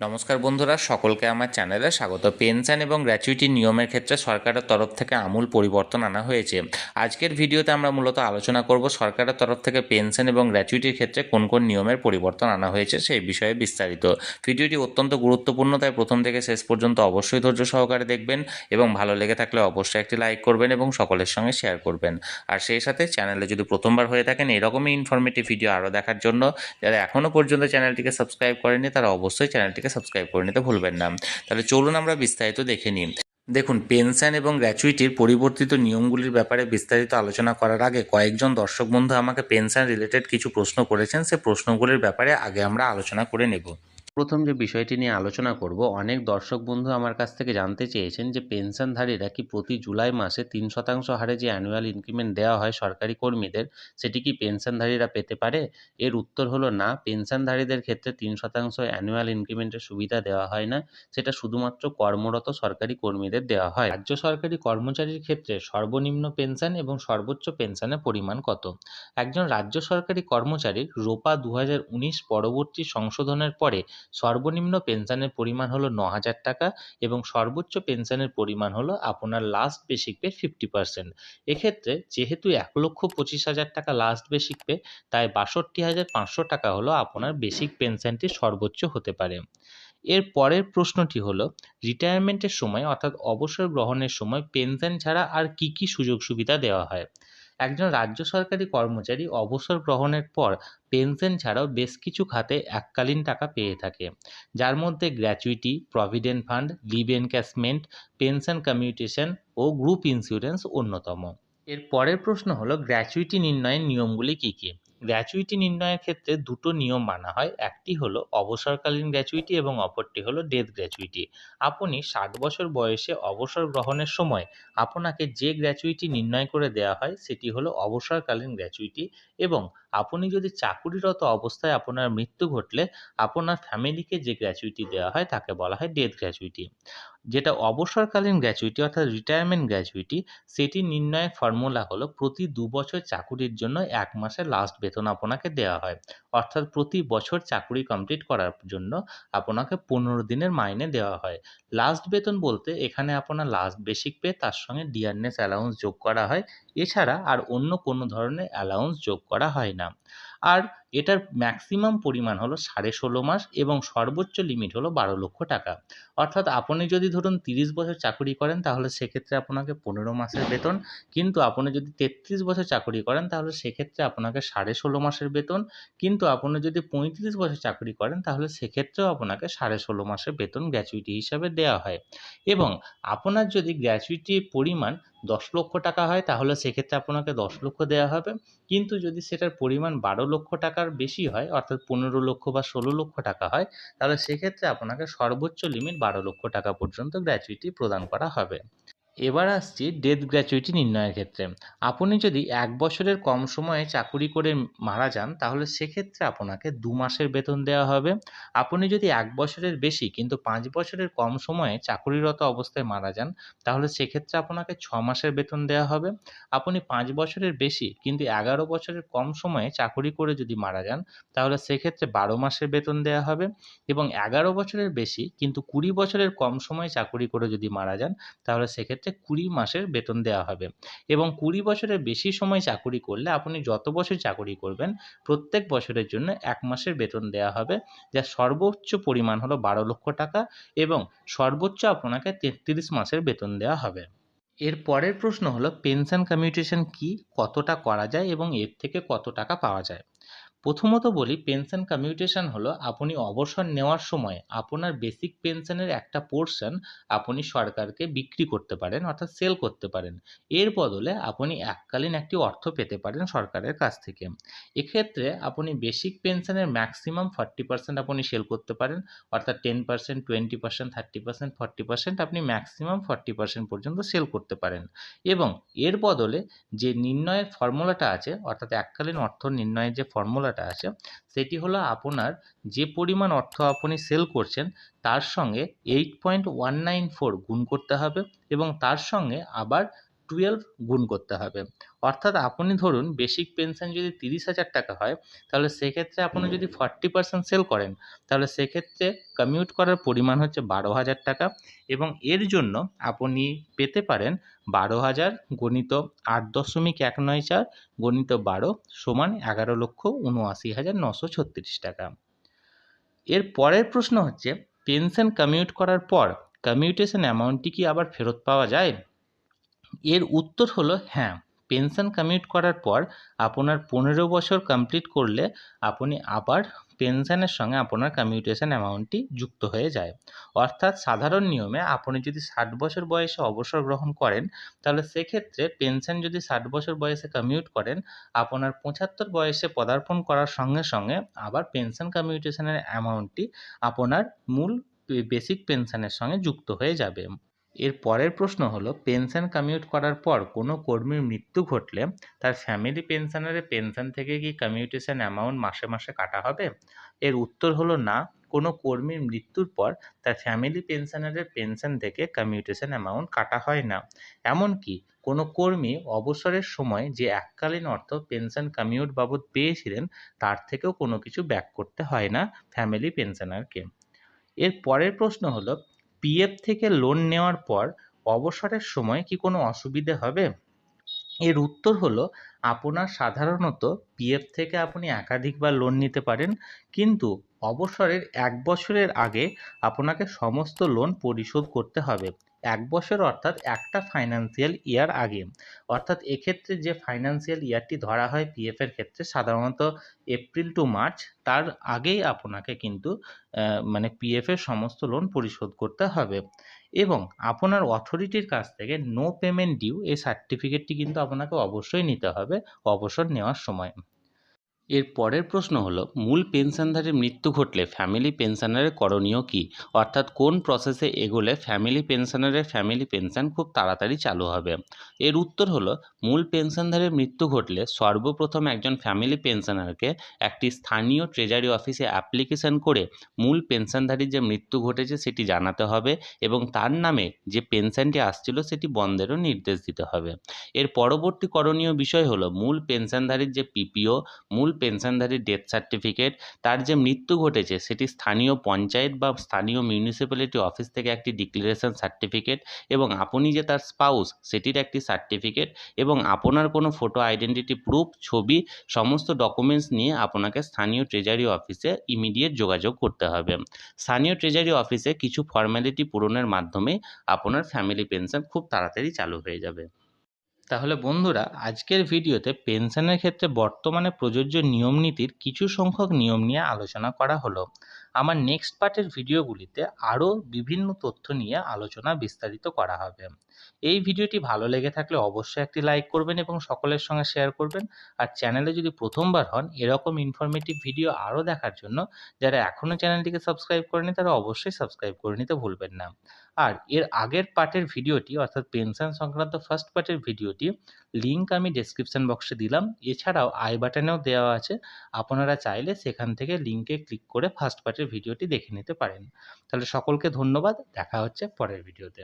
নমস্কার বন্ধুরা, সকলকে আমার চ্যানেলে স্বাগত। পেনশন এবং গ্র্যাচুইটি নিয়মের ক্ষেত্রে সরকারের তরফ থেকে আমূল পরিবর্তন আনা হয়েছে। আজকের ভিডিওতে আমরা মূলত আলোচনা করব সরকারের তরফ থেকে পেনশন এবং গ্র্যাচুইটির ক্ষেত্রে কোন কোন নিয়মের পরিবর্তন আনা হয়েছে সেই বিষয়ে বিস্তারিত। ভিডিওটি অত্যন্ত গুরুত্বপূর্ণ, তাই প্রথম থেকে শেষ পর্যন্ত অবশ্যই ধৈর্য সহকারে দেখবেন এবং ভালো লেগে থাকলে অবশ্যই একটি লাইক করবেন এবং সকলের সঙ্গে শেয়ার করবেন। আর সেই সাথে চ্যানেলে যদি প্রথমবার হয়ে থাকেন এরকমই ইনফরমেটিভ ভিডিও আরও দেখার জন্য যারা এখনও পর্যন্ত চ্যানেলটিকে সাবস্ক্রাইব করেনি তারা অবশ্যই চ্যানেলটিকে সাবস্ক্রাইব করে নিতে ভুলবেন না। তাহলে চলুন আমরা বিস্তারিত দেখে নিই। দেখুন, পেনশন এবং গ্র্যাচুইটির পরিবর্তিত নিয়মগুলির ব্যাপারে বিস্তারিত আলোচনা করার আগে কয়েকজন দর্শক বন্ধু আমাকে পেনশন রিলেটেড কিছু প্রশ্ন করেছেন, সে প্রশ্নগুলির ব্যাপারে আগে আমরা আলোচনা করে নেব। প্রথম যে বিষয়টি নিয়ে আলোচনা করব, অনেক দর্শক বন্ধু আমার কাছ থেকে জানতে চেয়েছেন যে পেনশনধারীরা কি প্রতি জুলাই মাসে 3% হারে যে অ্যানুয়াল ইনক্রিমেন্ট দেওয়া হয় সরকারি কর্মীদের, সেটি কি পেনশনধারীরা পেতে পারে? এর উত্তর হলো না, পেনশনধারীদের ক্ষেত্রে 3% অ্যানুয়াল ইনক্রিমেন্টের সুবিধা দেওয়া হয় না। সেটা শুধুমাত্র কর্মরত সরকারি কর্মীদের দেওয়া হয়। রাজ্য সরকারি কর্মচারীর ক্ষেত্রে সর্বনিম্ন পেনশন এবং সর্বোচ্চ পেনশনের পরিমাণ কত? একজন রাজ্য সরকারি কর্মচারীর রোপা 2019 পরবর্তী সংশোধনের পরে সর্বনিম্ন পেনশনের পরিমাণ হলো 9,000 টাকা এবং সর্বোচ্চ পেনশনের পরিমাণ হলো আপনার লাস্ট বেসিক পে 50%। এক্ষেত্রে যেহেতু 1,25,000 টাকা লাস্ট বেসিক পে, তাই 62,500 টাকা হলো আপনার বেসিক পেনশনটি সর্বোচ্চ হতে পারে। এর পরের প্রশ্নটি হলো, রিটায়ারমেন্টের সময় অর্থাৎ অবসর গ্রহণের সময় পেনশন ছাড়া আর কি কি সুযোগ সুবিধা দেওয়া হয়? একজন রাজ্য সরকারি কর্মচারী অবসর গ্রহণের পর পেনশন ছাড়াও বেশ কিছু খাতে এককালীন টাকা পেয়ে থাকে, যার মধ্যে gratuity, provident fund, leave encashment, pension commutation ও গ্রুপ ইন্স্যুরেন্স অন্যতম। এর পরের প্রশ্ন হলো, গ্র্যাচুইটি নির্ণয়ের নিয়মগুলি কি কি? গ্র্যাচুইটি নির্ণয়ের ক্ষেত্রে দুটো নিয়ম মানা হয়, একটি হলো অবসরকালীন গ্র্যাচুইটি এবং অপরটি হলো ডেথ গ্র্যাচুইটি। আপনি 60 বছর বয়সে অবসর গ্রহণের সময় আপনাকে যে গ্র্যাচুইটি নির্ণয় করে দেওয়া হয় সেটি হলো অবসরকালীন গ্র্যাচুইটি, এবং আপনি যদি চাকুরিরত অবস্থায় আপনার মৃত্যু ঘটলে আপনার ফ্যামিলিকে যে গ্র্যাচুইটি দেওয়া হয় তাকে বলা হয় ডেথ গ্র্যাচুইটি। যেটা অবসরকালীন গ্র্যাচুইটি অর্থাৎ রিটায়ারমেন্ট গ্র্যাচুইটি, সেটি নির্ণয়ের ফর্মুলা হলো প্রতি 2 বছর চাকুরির জন্য 1 মাসের লাস্ট বেতন আপনাকে দেওয়া হয়। অর্থাৎ প্রতি বছর চাকুরি কমপ্লিট করার জন্য আপনাকে 15 দিনের মাইনে দেওয়া হয়। লাস্ট বেতন বলতে এখানে আপনার লাস্ট বেসিক পে, তার সঙ্গে ডিয়ারনেস অ্যালাউন্স যোগ করা হয়। এছাড়া আর অন্য কোনো ধরনের অ্যালাউন্স যোগ করা হয় না। আর এটার ম্যাক্সিমাম পরিমাণ হলো 16.5 মাস এবং সর্বোচ্চ লিমিট হলো 12 লক্ষ টাকা। অর্থাৎ আপনি যদি ধরুন 30 বছর চাকুরি করেন তাহলে সেক্ষেত্রে আপনাকে 15 মাসের বেতন, কিন্তু আপনি যদি 33 বছর চাকুরি করেন তাহলে সেক্ষেত্রে আপনাকে 16.5 মাসের বেতন, কিন্তু আপনি যদি 35 বছর চাকুরি করেন তাহলে সেক্ষেত্রেও আপনাকে 16.5 মাসের বেতন গ্র্যাচুইটি হিসাবে দেওয়া হয়। এবং আপনার যদি গ্র্যাচুইটির পরিমাণ 10 লক্ষ টাকা হয় তাহলে সেক্ষেত্রে আপনাকে 10 লক্ষ দেওয়া হবে, কিন্তু যদি সেটার পরিমাণ 12 লক্ষ টাকার বেশি হয় অর্থাৎ 15 লক্ষ বা 16 লক্ষ টাকা হয়, তাহলে সেক্ষেত্রে আপনাকে সর্বোচ্চ লিমিট 12 লক্ষ টাকা পর্যন্ত গ্র্যাচুইটি প্রদান করা হবে। এবার আসছি ডেথ গ্র্যাচুইটি নির্ণয়ের ক্ষেত্রে। আপনি যদি 1 বছরের কম সময়ে চাকুরি করে মারা যান তাহলে সেক্ষেত্রে আপনাকে 2 মাসের বেতন দেওয়া হবে। আপনি যদি 1 বছরের বেশি কিন্তু 5 বছরের কম সময়ে চাকুরিরত অবস্থায় মারা যান তাহলে সেক্ষেত্রে আপনাকে 6 মাসের বেতন দেওয়া হবে। আপনি 5 বছরের বেশি কিন্তু 11 বছরের কম সময়ে চাকুরি করে যদি মারা যান তাহলে সেক্ষেত্রে 12 মাসের বেতন দেওয়া হবে, এবং 11 বছরের বেশি কিন্তু 20 বছরের কম সময়ে চাকুরি করে যদি মারা যান তাহলে সেক্ষেত্রে 20 মাসের বেতন দেওয়া হবে। এবং 20 বছরের বেশি সময় চাকুরি করলে আপনি যত বছর চাকুরি করবেন প্রত্যেক বছরের জন্য 1 মাসের বেতন দেওয়া হবে, যার সর্বোচ্চ পরিমাণ হলো 12 লক্ষ টাকা এবং সর্বোচ্চ আপনাকে 33 মাসের বেতন দেওয়া হবে। এর পরের প্রশ্ন হলো, পেনশন কমিউটেশন কি, কতটা করা যায় এবং এর থেকে কত টাকা পাওয়া যায়? প্রথমত বলি, পেনশন কমিউটেশন হলো আপনি অবসর নেওয়ার সময় আপনার বেসিক পেনশনের একটা পোর্শন আপনি সরকারকে বিক্রি করতে পারেন অর্থাৎ সেল করতে পারেন। এর বদলে আপনি এককালীন একটি অর্থ পেতে পারেন সরকারের কাছ থেকে। এক্ষেত্রে আপনি বেসিক পেনশনের ম্যাক্সিমাম 40% আপনি সেল করতে পারেন, অর্থাৎ 10%, 20%, 30%, 40% আপনি ম্যাক্সিমাম 40% পর্যন্ত সেল করতে পারেন। এবং এর বদলে যে নির্ণয়ের ফর্মুলাটা আছে অর্থাৎ এককালীন অর্থ নির্ণয়ের যে ফর্মুলাটা আছে সেটি হলো আপনার যে পরিমাণ অর্থ আপনি সেল করছেন তার সঙ্গে 8.194 গুণ করতে হবে এবং তার সঙ্গে আবার 12 গুণ করতে হবে। অর্থাৎ আপনি ধরুন বেসিক পেনশন যদি 30,000 টাকা হয়, তাহলে সেক্ষেত্রে আপনি যদি 40% সেল করেন, তাহলে সেক্ষেত্রে কমিউট করার পরিমাণ হচ্ছে 12,000 টাকা এবং এর জন্য আপনি পেতে পারেন 12,000 গুণিত 8.194 গুণিত 12 সমান 11,79,936 টাকা। এর পরের প্রশ্ন হচ্ছে, পেনশন কমিউট করার পর কমিউটেশন অ্যামাউন্টটি কি আবার ফেরত পাওয়া যায়? এর উত্তর হলো হ্যাঁ। পেনশন কমিউট করার পর আপনার 15 বছর কমপ্লিট করলে আপনি আবার পেনশনের সঙ্গে আপনার কমিউটেশন অ্যামাউন্টটি যুক্ত হয়ে যায়। অর্থাৎ সাধারণ নিয়মে আপনি যদি 60 বছর বয়সে অবসর গ্রহণ করেন, তাহলে সেক্ষেত্রে পেনশন যদি 60 বছর বয়সে কমিউট করেন, আপনার 75 বয়সে পদার্পণ করার সঙ্গে সঙ্গে আবার পেনশন কমিউটেশনের অ্যামাউন্টটি আপনার মূল বেসিক পেনশনের সঙ্গে যুক্ত হয়ে যাবে। এর পরের প্রশ্ন হলো, পেনশন কমিউট করার পর কোনো কর্মীর মৃত্যু ঘটলে তার ফ্যামিলি পেনশনারের পেনশন থেকে কি কমিউটেশন অ্যামাউন্ট মাসে মাসে কাটা হবে? এর উত্তর হলো না। কোনো কর্মীর মৃত্যুর পর তার ফ্যামিলি পেনশনারের পেনশন থেকে কমিউটেশন অ্যামাউন্ট কাটা হয় না। এমনকি কোনো কর্মী অবসরের সময় যে এককালীন অর্থ পেনশন কমিউট বাবদ পেয়েছিলেন, তার থেকেও কোনো কিছু ব্যাক করতে হয় না ফ্যামিলি পেনশনারকে। এর পরের প্রশ্ন হলো, পিএফ থেকে লোন নেওয়ার পর অবসরের সময় কি কোনো অসুবিধে হবে? এর উত্তর হলো, আপনার সাধারণত পিএফ থেকে আপনি একাধিকবার লোন নিতে পারেন, কিন্তু অবসরের 1 বছরের আগে আপনাকে সমস্ত লোন পরিশোধ করতে হবে। 1 বছর অর্থাৎ একটা ফাইন্যান্সিয়াল ইয়ার আগে। অর্থাৎ এক্ষেত্রে যে ফাইন্যান্সিয়াল ইয়ারটি ধরা হয় পিএফ এর ক্ষেত্রে সাধারণত এপ্রিল টু মার্চ, তার আগেই আপনাকে কিন্তু মানে পিএফ এর সমস্ত লোন পরিশোধ করতে হবে এবং আপনার অথরিটির কাছ থেকে নো পেমেন্ট ডিউ এই সার্টিফিকেটটি কিন্তু আপনাকে অবশ্যই নিতে হবে অবসর নেওয়ার সময়। এর পরের প্রশ্ন হলো, মূল পেনশনধারীর মৃত্যু ঘটলে ফ্যামিলি পেনশনারের করণীয় কী? অর্থাৎ কোন প্রসেসে এগোলে ফ্যামিলি পেনশনারের ফ্যামিলি পেনশন খুব তাড়াতাড়ি চালু হবে? এর উত্তর হলো, মূল পেনশনধারীর মৃত্যু ঘটলে সর্বপ্রথম একজন ফ্যামিলি পেনশনারকে একটি স্থানীয় ট্রেজারি অফিসে অ্যাপ্লিকেশন করে মূল পেনশনধারীর যে মৃত্যু ঘটেছে সেটি জানাতে হবে এবং তার নামে যে পেনশনটি আসছিল সেটি বন্ধেরও নির্দেশ দিতে হবে। এর পরবর্তী করণীয় বিষয় হলো, মূল পেনশনধারীর যে পিপিও, মূল পেনশনধারীর ডেথ সার্টিফিকেট, তার যে মৃত্যু ঘটেছে সেটি স্থানীয় পঞ্চায়েত বা স্থানীয় মিউনিসিপ্যালিটি অফিস থেকে একটি ডিক্লারেশন সার্টিফিকেট এবং আপনি যে তার স্পাউস সেটির একটি সার্টিফিকেট এবং আপনার কোনো ফটো আইডেন্টিটি প্রুফ, ছবি, সমস্ত ডকুমেন্টস নিয়ে আপনাকে স্থানীয় ট্রেজারি অফিসে ইমিডিয়েট যোগাযোগ করতে হবে। স্থানীয় ট্রেজারি অফিসে কিছু ফর্ম্যালিটি পূরণের মাধ্যমে আপনার ফ্যামিলি পেনশন খুব তাড়াতাড়ি চালু হয়ে যাবে। তাহলে বন্ধুরা, আজকের ভিডিওতে পেনশনের ক্ষেত্রে বর্তমানে প্রযোজ্য নিয়ম নীতির কিছু সংখ্যক নিয়ম নিয়ে আলোচনা করা হলো। আমার নেক্সট পার্টের ভিডিওগুলিতে আরও বিভিন্ন তথ্য নিয়ে আলোচনা বিস্তারিত করা হবে। এই ভিডিওটি ভালো লেগে থাকলে অবশ্যই একটি লাইক করবেন এবং সকলের সঙ্গে শেয়ার করবেন। আর চ্যানেলে যদি প্রথমবার হন, এরকম ইনফরমেটিভ ভিডিও আরও দেখার জন্য যারা এখনও চ্যানেলটিকে সাবস্ক্রাইব করেনি তারা অবশ্যই সাবস্ক্রাইব করে নিতে ভুলবেন না। আর এর আগের পার্টের ভিডিওটি অর্থাৎ পেনশন সংক্রান্ত ফার্স্ট পার্টের ভিডিওটি লিঙ্ক আমি ডেসক্রিপশন বক্সে দিলাম। এছাড়াও আই বাটনেও দেওয়া আছে, আপনারা চাইলে সেখান থেকে লিঙ্কে ক্লিক করে ফার্স্ট পার্টের ভিডিওটি দেখে নিতে পারেন। তাহলে সকলকে ধন্যবাদ, দেখা হচ্ছে পরের ভিডিওতে।